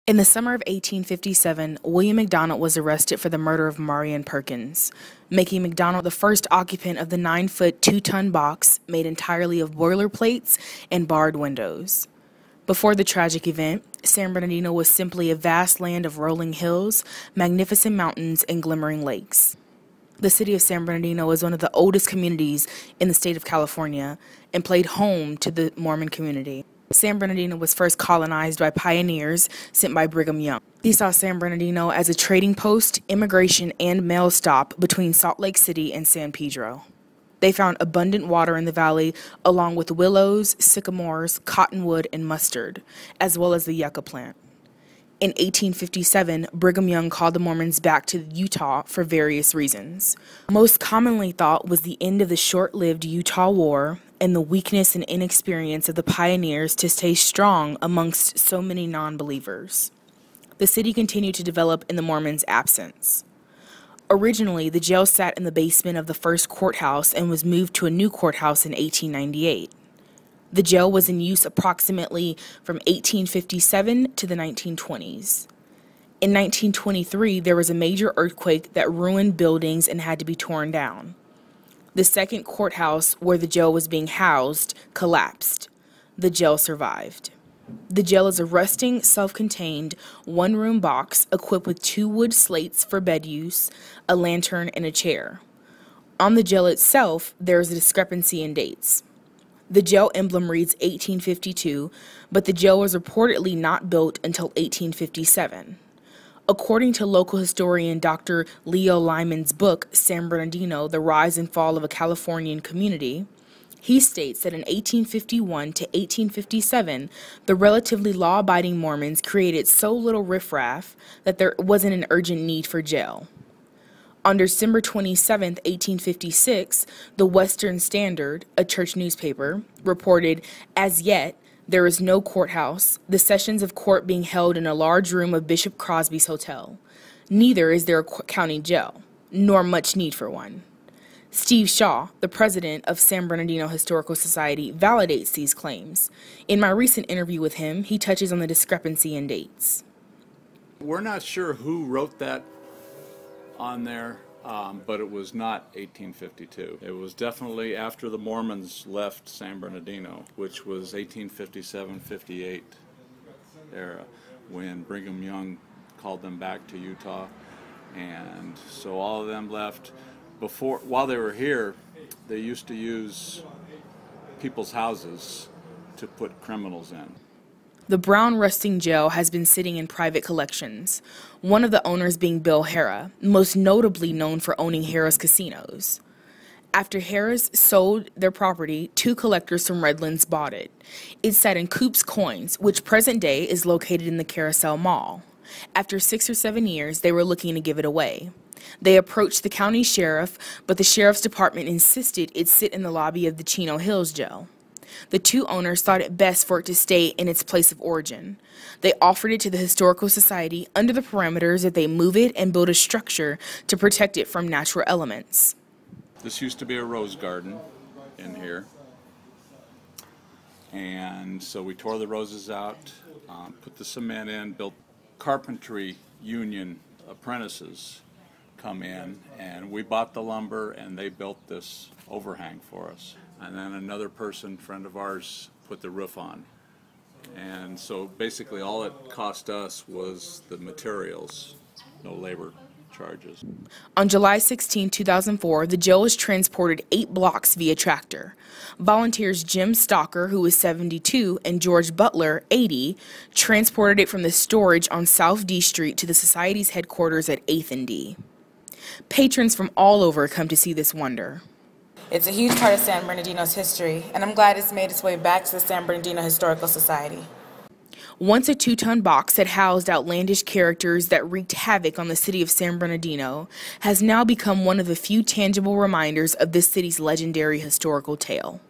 In the summer of 1857, William McDonald was arrested for the murder of Marion Perkins, making McDonald the first occupant of the 9-foot, 2-ton box made entirely of boiler plates and barred windows. Before the tragic event, San Bernardino was simply a vast land of rolling hills, magnificent mountains, and glimmering lakes. The city of San Bernardino is one of the oldest communities in the state of California and played home to the Mormon community. San Bernardino was first colonized by pioneers sent by Brigham Young. He saw San Bernardino as a trading post, immigration, and mail stop between Salt Lake City and San Pedro. They found abundant water in the valley, along with willows, sycamores, cottonwood, and mustard, as well as the yucca plant. In 1857, Brigham Young called the Mormons back to Utah for various reasons. Most commonly thought was the end of the short-lived Utah War and the weakness and inexperience of the pioneers to stay strong amongst so many non-believers. The city continued to develop in the Mormons' absence. Originally, the jail sat in the basement of the first courthouse and was moved to a new courthouse in 1898. The jail was in use approximately from 1857 to the 1920s. In 1923, there was a major earthquake that ruined buildings and had to be torn down. The second courthouse, where the jail was being housed, collapsed. The jail survived. The jail is a rusting, self-contained, one-room box equipped with 2 wood slates for bed use, a lantern, and a chair. On the jail itself, there is a discrepancy in dates. The jail emblem reads 1852, but the jail was reportedly not built until 1857. According to local historian Dr. Leo Lyman's book, San Bernardino, The Rise and Fall of a Californian Community, he states that in 1851 to 1857, the relatively law-abiding Mormons created so little riffraff that there wasn't an urgent need for jail. On December 27, 1856, the Western Standard, a church newspaper, reported, "As yet, there is no courthouse, the sessions of court being held in a large room of Bishop Crosby's hotel. Neither is there a county jail, nor much need for one." Steve Shaw, the president of San Bernardino Historical Society, validates these claims. In my recent interview with him, he touches on the discrepancy in dates. We're not sure who wrote that on there, but it was not 1852. It was definitely after the Mormons left San Bernardino, which was 1857-58 era, when Brigham Young called them back to Utah. And so all of them left. While they were here, they used to use people's houses to put criminals in. The brown rusting jail has been sitting in private collections, one of the owners being Bill Harrah, most notably known for owning Harrah's casinos. After Harrah's sold their property, 2 collectors from Redlands bought it. It sat in Coop's Coins, which present day is located in the Carousel Mall. After 6 or 7 years, they were looking to give it away. They approached the county sheriff, but the sheriff's department insisted it sit in the lobby of the Chino Hills jail. The 2 owners thought it best for it to stay in its place of origin. They offered it to the Historical Society under the parameters that they move it and build a structure to protect it from natural elements. This used to be a rose garden in here. And so we tore the roses out, put the cement in, built carpentry union apprentices come in, and we bought the lumber and they built this overhang for us. And then another person, friend of ours, put the roof on. And so basically all it cost us was the materials, no labor charges. On July 16, 2004, the jail was transported 8 blocks via tractor. Volunteers Jim Stalker, who was 72, and George Butler, 80, transported it from the storage on South D Street to the Society's headquarters at 8th and D. Patrons from all over come to see this wonder. It's a huge part of San Bernardino's history, and I'm glad it's made its way back to the San Bernardino Historical Society. Once a 2-ton box that housed outlandish characters that wreaked havoc on the city of San Bernardino, has now become one of the few tangible reminders of this city's legendary historical tale.